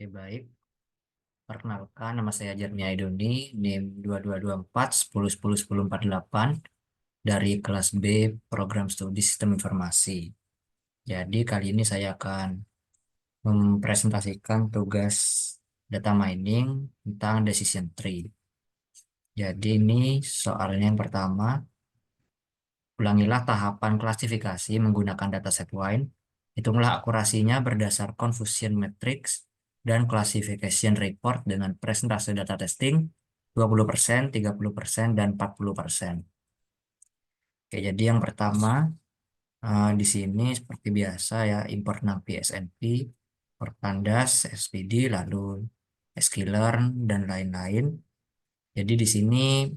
Oke, baik. Perkenalkan, nama saya Jernia Idoni, NIM 2224 10 10 10 48 dari kelas B Program Studi Sistem Informasi. Jadi, kali ini saya akan mempresentasikan tugas data mining tentang decision tree. Jadi, ini soalnya yang pertama, ulangilah tahapan klasifikasi menggunakan dataset Wine. Hitunglah akurasinya berdasar confusion matrix dan classification report dengan presentase data testing 20%, 30%, dan 40%. Oke, jadi yang pertama di sini seperti biasa ya, import NumPy SNP, import Pandas, SPD, lalu sklearn, dan lain-lain. Jadi di sini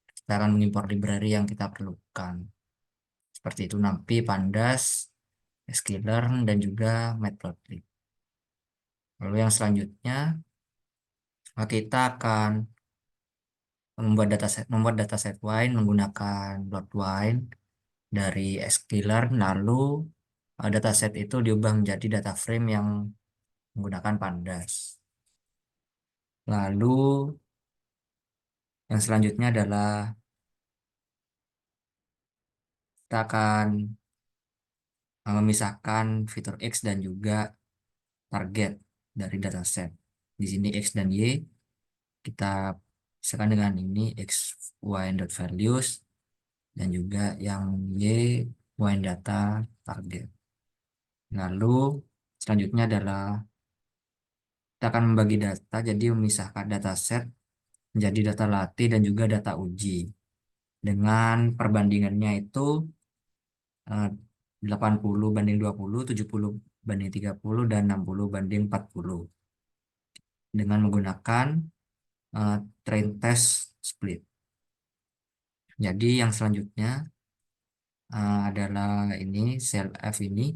kita akan mengimpor library yang kita perlukan. Seperti itu NumPy, Pandas, sklearn, dan juga Matplotlib. Lalu yang selanjutnya kita akan membuat dataset wine menggunakan plot wine dari sklearn, lalu dataset itu diubah menjadi data frame yang menggunakan Pandas. Lalu yang selanjutnya adalah kita akan memisahkan fitur X dan juga target dari dataset. Di sini X dan Y kita pisahkan dengan ini X, Y dot values, dan juga yang Y, Y data target. Lalu selanjutnya adalah kita akan membagi data, jadi memisahkan dataset menjadi data latih dan juga data uji. Dengan perbandingannya itu 80/20, 70/30, dan 60/40. Dengan menggunakan train test split. Jadi yang selanjutnya adalah ini cell F ini.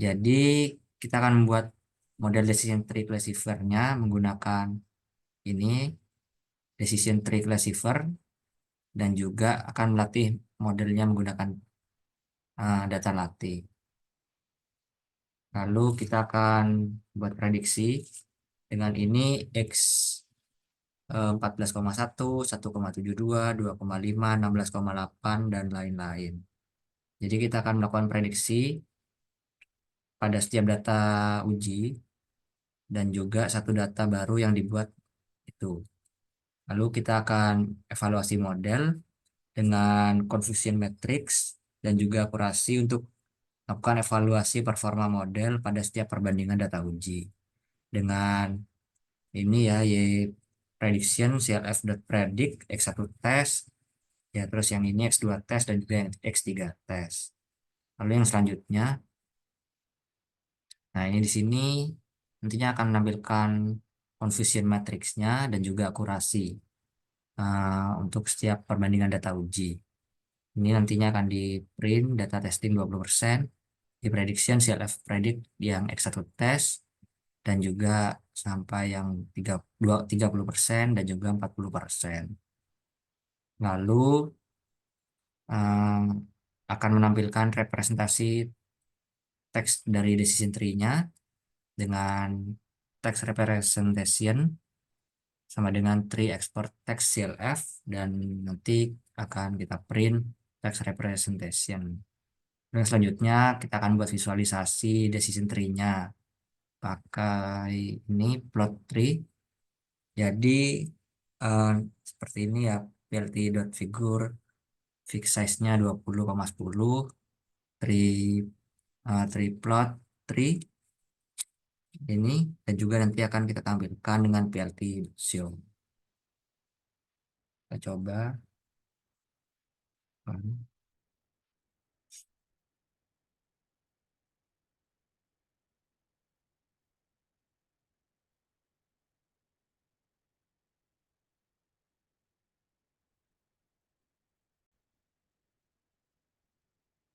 Jadi kita akan membuat model decision tree classifier-nya menggunakan ini decision tree classifier, dan juga akan melatih modelnya menggunakan data latih. Lalu kita akan buat prediksi dengan ini X 14,1, 1,72, 2,5, 16,8, dan lain-lain. Jadi kita akan melakukan prediksi pada setiap data uji dan juga satu data baru yang dibuat itu. Lalu kita akan evaluasi model dengan confusion matrix dan juga akurasi untuk melakukan evaluasi performa model pada setiap perbandingan data uji. Dengan ini ya, Y prediction CLF.predict X1 test, ya terus yang ini X2 test dan juga yang X3 test. Lalu yang selanjutnya, nah ini di sini nantinya akan menampilkan confusion matrixnya dan juga akurasi untuk setiap perbandingan data uji. Ini nantinya akan di print data testing 20%, di prediction CLF predict yang X1 test, dan juga sampai yang 30% dan juga 40%. Lalu akan menampilkan representasi teks dari decision tree-nya dengan text representation sama dengan tree export text CLF, dan nanti akan kita print text representation. Dan selanjutnya kita akan buat visualisasi decision tree-nya pakai ini plot tree. Jadi eh, seperti ini ya, plt.figure fix size-nya 20,10, tree tree plot tree ini, dan juga nanti akan kita tampilkan dengan plt show. Kita coba.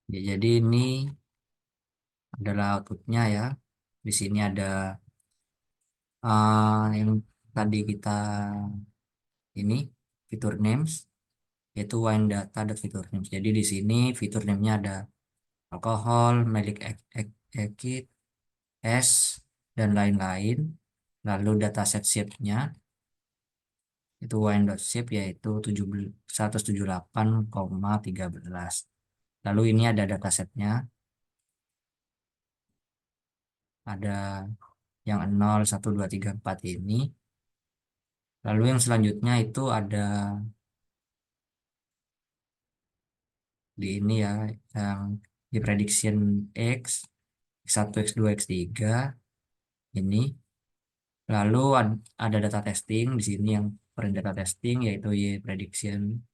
Ya, jadi ini adalah outputnya ya. Di sini ada yang tadi kita ini fitur names, yaitu wine data dan fitur names. Jadi di sini fitur namenya ada alkohol, malic acid, es, dan lain-lain. Lalu dataset shape-nya itu wine.shape yaitu 178,13. Lalu ini ada datasetnya, ada yang 0, 1, 2, 3, 4 ini. Lalu yang selanjutnya itu ada di ini ya, yang di prediction X, X1, X2, X3 ini. Lalu ada data testing di sini yang print data testing yaitu Y prediction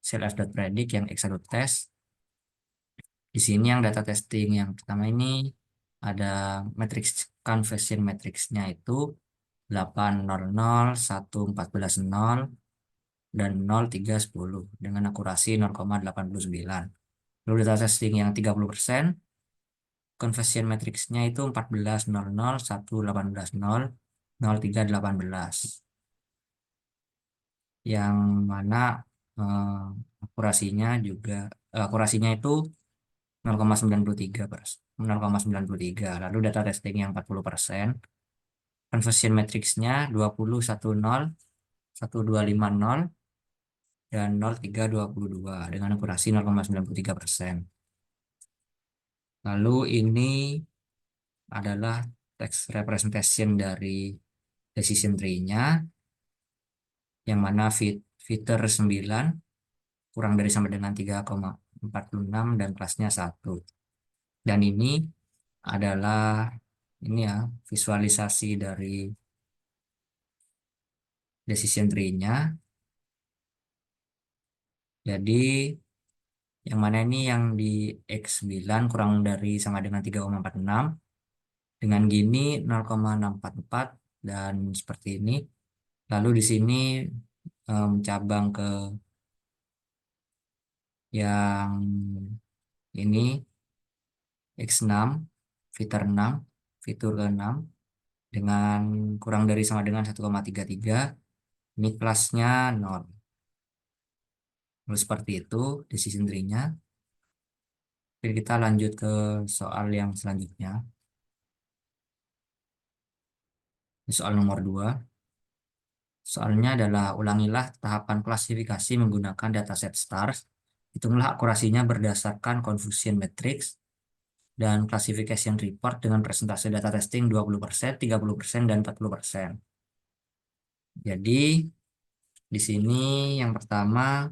self.predict yang X1 test. Di sini yang data testing yang pertama ini ada matrix conversion matrixnya itu 800, 1, 14, 0, dan 0, 3, 10 dengan akurasi 0,89. Lalu data testing yang 30%, conversion matrixnya itu 14, 00, 1, 18, 0, 0, 3, 18. Yang mana eh, akurasinya itu 0,93 persen. 0,93. Lalu data testing yang 40%, conversion matrixnya 20, 10, 1250, dan 0322 dengan akurasi 0,93%. Lalu ini adalah text representation dari decision tree-nya, yang mana fitur 9 kurang dari sama dengan 3,46 dan kelasnya 1. Dan ini adalah ini ya visualisasi dari decision tree-nya. Jadi yang mana ini yang di X9 kurang dari sama dengan 3,46 dengan gini 0,644 dan seperti ini. Lalu di sini cabang ke yang ini X6 fitur 6 fitur ke-6 dengan kurang dari sama dengan 1,33. Ini kelasnya 0. Lalu seperti itu decision tree-nya. Oke, kita lanjut ke soal yang selanjutnya. Soal nomor 2. Soalnya adalah ulangilah tahapan klasifikasi menggunakan dataset stars. Hitunglah akurasinya berdasarkan confusion matrix dan classification report dengan presentase data testing 20%, 30%, dan 40%. Jadi di sini yang pertama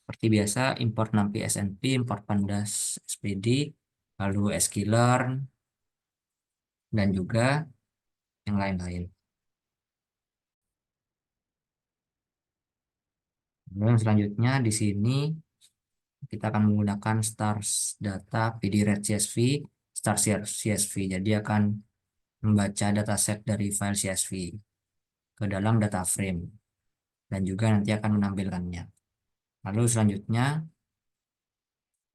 seperti biasa import NumPy SNP, import Pandas SPD, lalu sklearn, dan juga yang lain-lain. Lalu yang selanjutnya di sini kita akan menggunakan stars data PD-RED CSV, stars CSV. Jadi akan membaca dataset dari file CSV ke dalam data frame dan juga nanti akan menampilkannya. Lalu selanjutnya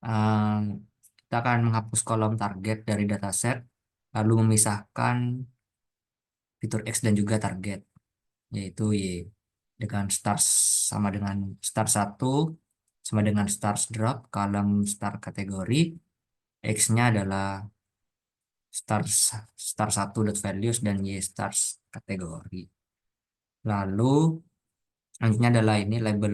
eh, kita akan menghapus kolom target dari dataset lalu memisahkan fitur X dan juga target yaitu Y dengan stars sama dengan star 1 sama dengan stars drop kolom star kategori, X-nya adalah stars star 1 dot values dan Y stars kategori. Lalu selanjutnya adalah ini label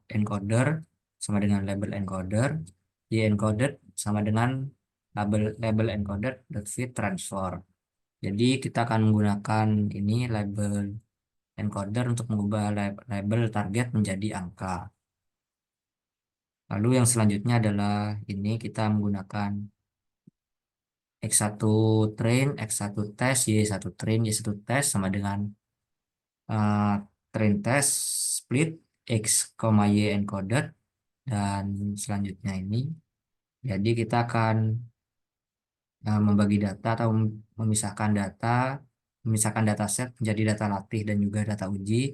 encoder sama dengan label encoder, Y encoded sama dengan label encoder dot fit transform. Jadi kita akan menggunakan ini label encoder untuk mengubah label target menjadi angka. Lalu yang selanjutnya adalah ini kita menggunakan X1 train, X1 test, Y1 train, Y1 test sama dengan uh, train test split X, Y encoded, dan selanjutnya ini. Jadi kita akan membagi data atau memisahkan dataset menjadi data latih dan juga data uji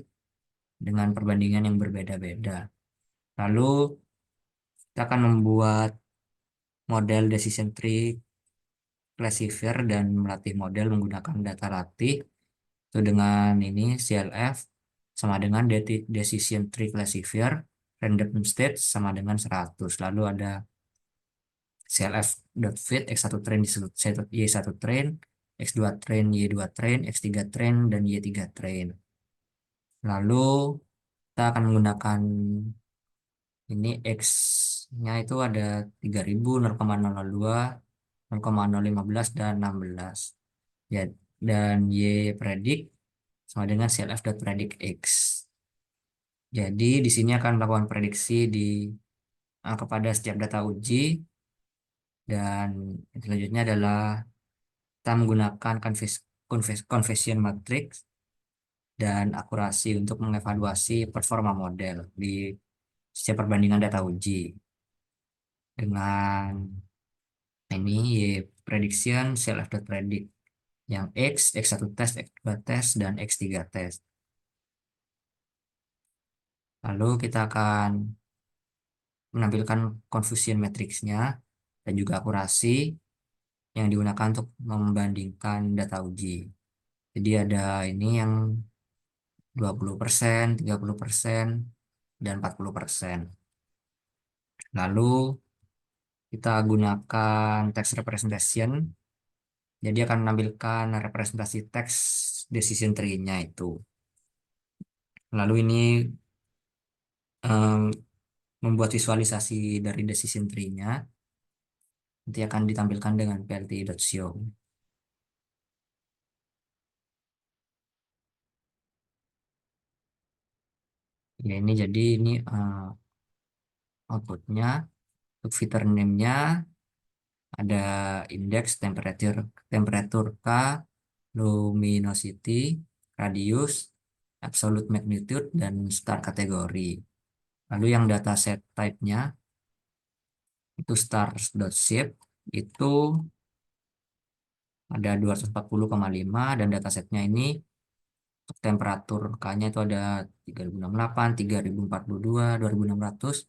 dengan perbandingan yang berbeda-beda. Lalu kita akan membuat model decision tree classifier dan melatih model menggunakan data latih itu dengan ini CLF sama dengan decision tree classifier random state sama dengan 100. Lalu ada CLF.fit X1 train Y1 train X2 train, Y2 train, X3 train, dan Y3 train. Lalu kita akan menggunakan ini X-nya itu ada 3000, 0,002, 0,015, dan 16. Ya, dan Y predik sama dengan CLF.predict X. Jadi di sini akan melakukan prediksi kepada setiap data uji, dan selanjutnya adalah kita menggunakan conversion matrix dan akurasi untuk mengevaluasi performa model di setiap perbandingan data uji dengan ini Y prediction CLF.predict yang X1 test, X2 test, dan X3 test. Lalu kita akan menampilkan confusion matrixnya dan juga akurasi yang digunakan untuk membandingkan data uji. Jadi ada ini yang 20%, 30%, dan 40%. Lalu kita gunakan text representation. Jadi akan menampilkan representasi teks decision tree-nya itu. Lalu ini em, membuat visualisasi dari decision tree-nya. Nanti akan ditampilkan dengan plt.show. Ya, ini jadi ini outputnya. Untuk fitur name-nya ada indeks, temperatur K, luminosity, radius, absolute magnitude, dan star kategori. Lalu yang dataset type-nya itu stars.shape itu ada 240,5, dan datasetnya ini untuk temperatur K-nya itu ada 3068, 3042, 2600,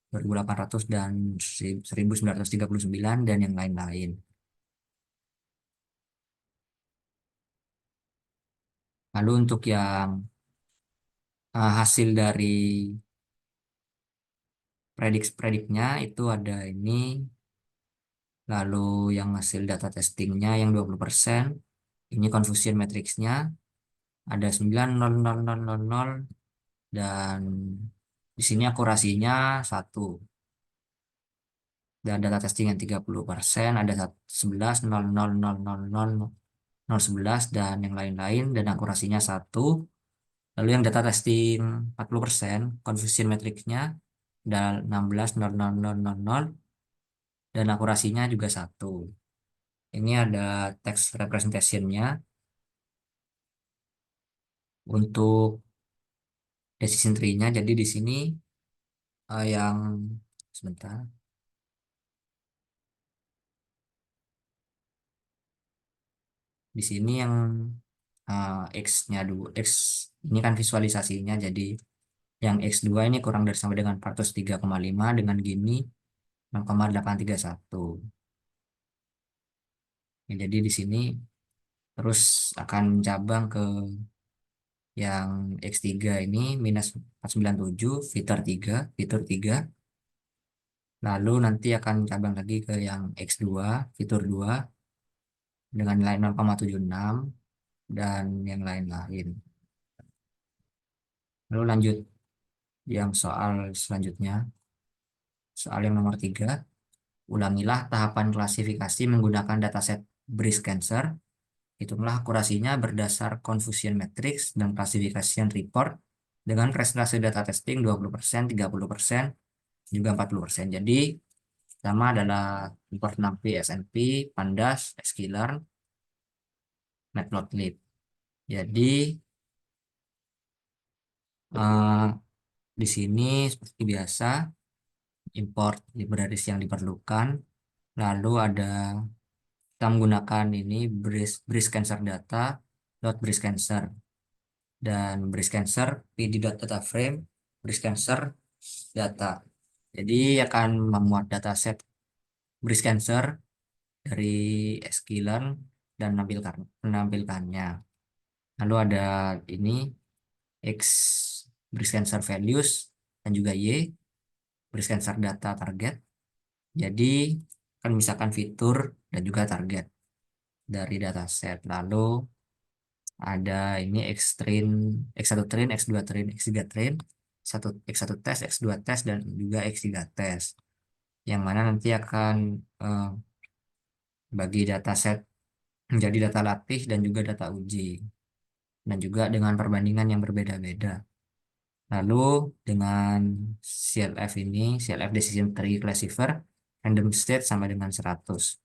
2800, dan 1939, dan yang lain-lain. Lalu untuk yang hasil dari prediknya itu ada ini. Lalu yang hasil data testingnya yang 20%, ini confusion matrixnya ada 9,00000, dan di sini akurasinya 1. Dan data testing yang 30% ada 11, 0,11, dan yang lain-lain, dan akurasinya 1. Lalu yang data testing 40%, confusion matrixnya ada 16, 0,0000, dan akurasinya juga 1. Ini ada text representation-nya untuk decision tree-nya. Jadi di sini yang sebentar. Di sini yang X-nya dulu, X ini kan visualisasinya. Jadi yang X2 ini kurang dari sama dengan 403,5 dengan gini 0,831. Ya, jadi di sini terus akan cabang ke yang X3 ini minus 497, fitur 3. Lalu nanti akan cabang lagi ke yang X2, fitur 2 dengan nilai 0,76, dan yang lain-lain. Lalu lanjut yang soal selanjutnya. Soal yang nomor 3. Ulangilah tahapan klasifikasi menggunakan dataset breast cancer. Hitunglah akurasinya berdasar confusion matrix dan classification report dengan presentasi data testing 20%, 30%, juga 40%. Jadi pertama adalah import NumPy, SNP, Pandas, sklearn, matplotlib. Jadi eh, di sini seperti biasa import libraries yang diperlukan. Lalu ada kita menggunakan ini breast cancer data breast cancer, dan breast cancer pd.data frame breast cancer data. Jadi akan memuat dataset breast cancer dari sklearn dan menampilkannya. Lalu ada ini X breast cancer values dan juga Y breast cancer data target. Jadi akan misalkan fitur dan juga target. dari dataset. Lalu ada ini X X1 train, X2 train, X3 train, X1 tes, X2 tes, dan juga X3 tes. Yang mana nanti akan bagi dataset menjadi data latih dan juga data uji. Dan juga dengan perbandingan yang berbeda-beda. Lalu dengan CLF ini, CLF Decision Tree Classifier, random state sama dengan 100.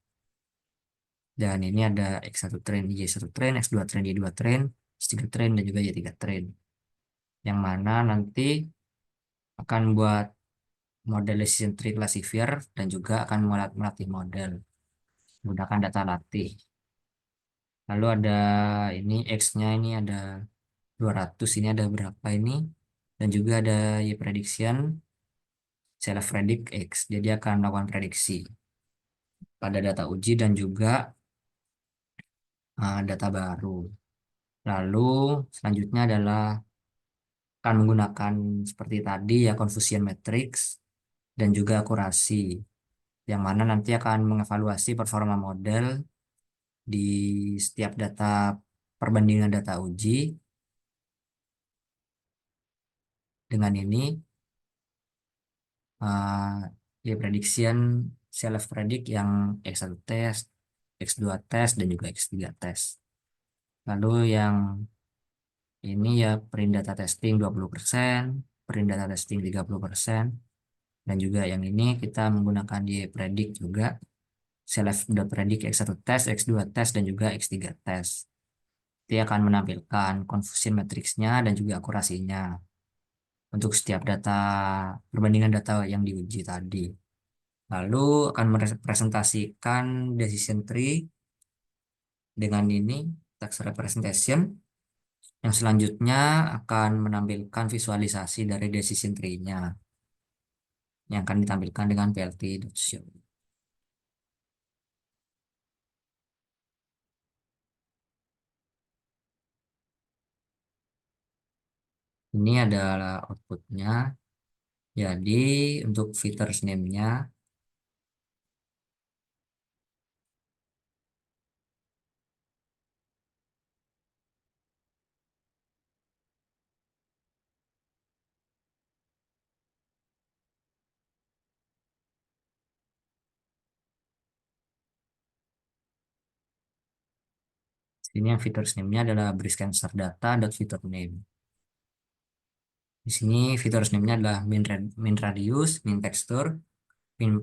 Dan ini ada X1 train, Y1 train, X2 train, Y2 train, X3 train, dan juga Y3 train. Yang mana nanti akan buat model decision tree classifier dan juga akan melatih model menggunakan data latih. Lalu ada ini X-nya ini ada 200, ini ada berapa ini? Dan juga ada Y prediction, self predict X. Jadi akan melakukan prediksi pada data uji dan juga data baru. Lalu selanjutnya adalah akan menggunakan seperti tadi ya confusion matrix dan juga akurasi, yang mana nanti akan mengevaluasi performa model di setiap data perbandingan data uji. Dengan ini ya prediction self predict yang X1 tes, X2 tes, dan juga X3 tes. Lalu yang ini ya print data testing 20%, print data testing 30%, dan juga yang ini kita menggunakan di predict juga self.predict X1 tes, X2 tes, dan juga X3 tes. Dia akan menampilkan confusion matrixnya dan juga akurasinya untuk setiap data perbandingan data yang diuji tadi. Lalu akan merepresentasikan decision tree dengan ini text representation, yang selanjutnya akan menampilkan visualisasi dari decision tree-nya yang akan ditampilkan dengan plt.show. Ini adalah outputnya. Jadi untuk features name-nya ini yang features name-nya adalah breast cancer data feature name. Di sini features name-nya adalah min radius, min texture, min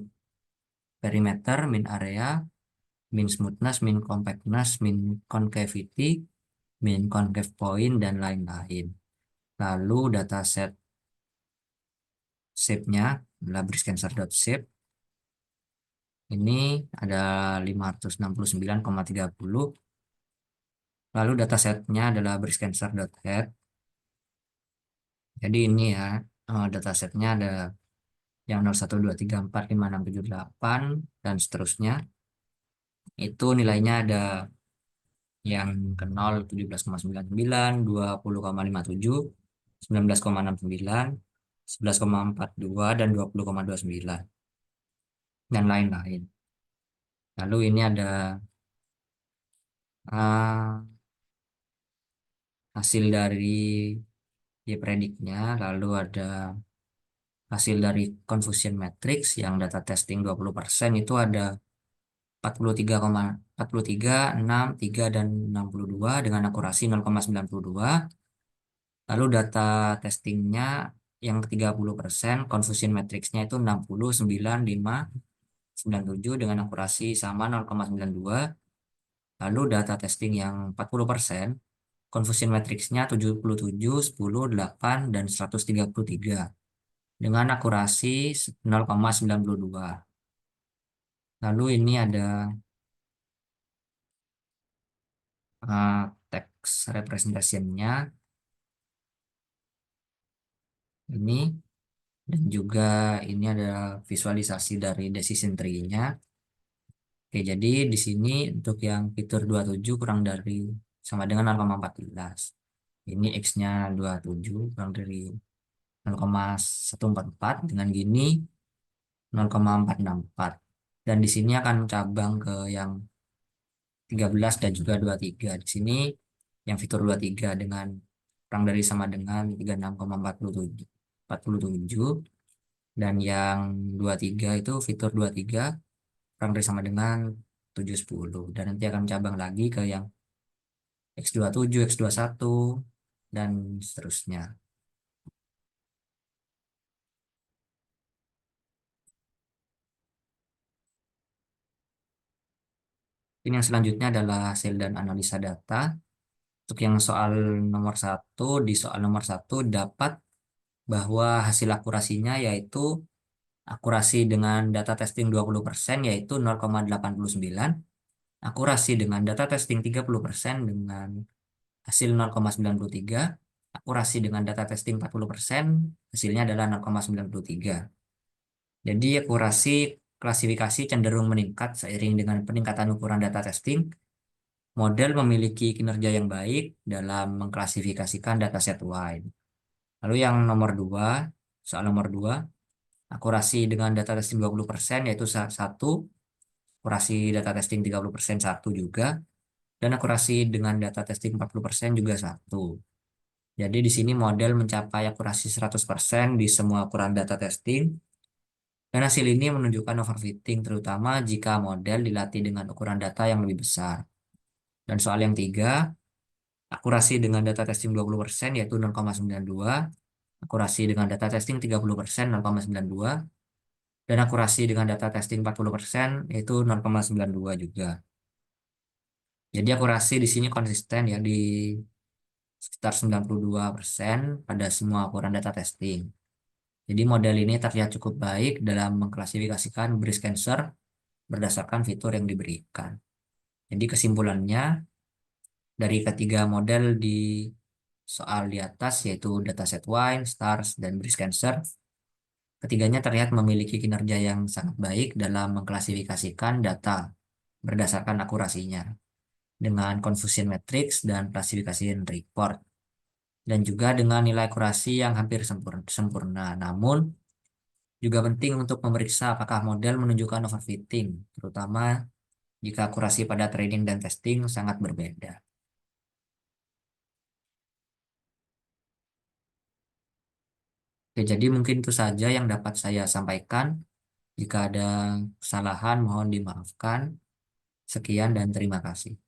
perimeter, min area, min smoothness, min compactness, min concavity, min concave point, dan lain-lain. Lalu dataset shape-nya adalah breastcancer.shape. Ini ada 569,30. Lalu datasetnya adalah breastcancer.head. Jadi ini ya datasetnya ada yang 01234567 dan seterusnya. Itu nilainya ada yang ke 0 17,99, 20,57, 19,69, 11,42, dan 20,29, dan lain-lain. Lalu ini ada uh, hasil dari prediknya, lalu ada hasil dari confusion matrix yang data testing 20% itu ada 43, 6, 3, dan 62 dengan akurasi 0,92. Lalu data testingnya yang ke 30%, confusion matrixnya itu 60, 9, 5, 97 dengan akurasi sama 0,92. Lalu data testing yang 40%, confusion matrixnya 77, 10, 8, dan 133 dengan akurasi 0,92. Lalu ini ada text representation-nya ini, dan juga ini ada visualisasi dari decision tree-nya. Oke, jadi di sini untuk yang fitur 27 kurang dari sama dengan 0,14. Ini X-nya 27 kurang dari 0,144 dengan gini 0,464. Dan di sini akan cabang ke yang 13 dan juga 23. Di sini yang fitur 23 dengan kurang dari sama dengan 36,47 47, dan yang 23 itu fitur 23 kurang dari sama dengan 710, dan nanti akan cabang lagi ke yang X27, X21 dan seterusnya. Ini yang selanjutnya adalah hasil dan analisa data. Untuk yang soal nomor satu, di soal nomor satu dapat bahwa hasil akurasinya yaitu akurasi dengan data testing 20% yaitu 0,89, akurasi dengan data testing 30% dengan hasil 0,93, akurasi dengan data testing 40% hasilnya adalah 0,93. Jadi akurasi klasifikasi cenderung meningkat seiring dengan peningkatan ukuran data testing. Model memiliki kinerja yang baik dalam mengklasifikasikan dataset wide. Lalu yang nomor dua, soal nomor dua, akurasi dengan data testing 20% yaitu satu, akurasi data testing 30% satu juga, dan akurasi dengan data testing 40% juga satu. Jadi di sini model mencapai akurasi 100% di semua ukuran data testing, dan hasil ini menunjukkan overfitting terutama jika model dilatih dengan ukuran data yang lebih besar. Dan soal yang tiga, akurasi dengan data testing 20% yaitu 0,92, akurasi dengan data testing 30% 0,92, dan akurasi dengan data testing 40% yaitu 0,92 juga. Jadi akurasi di sini konsisten ya di sekitar 92% pada semua ukuran data testing. Jadi model ini terlihat cukup baik dalam mengklasifikasikan breast cancer berdasarkan fitur yang diberikan. Jadi kesimpulannya dari ketiga model di soal di atas yaitu dataset wine, stars, dan breast cancer, ketiganya terlihat memiliki kinerja yang sangat baik dalam mengklasifikasikan data berdasarkan akurasinya dengan confusion matrix dan classification report, dan juga dengan nilai akurasi yang hampir sempurna. Namun, juga penting untuk memeriksa apakah model menunjukkan overfitting, terutama jika akurasi pada training dan testing sangat berbeda. Oke, jadi mungkin itu saja yang dapat saya sampaikan. Jika ada kesalahan, mohon dimaafkan. Sekian dan terima kasih.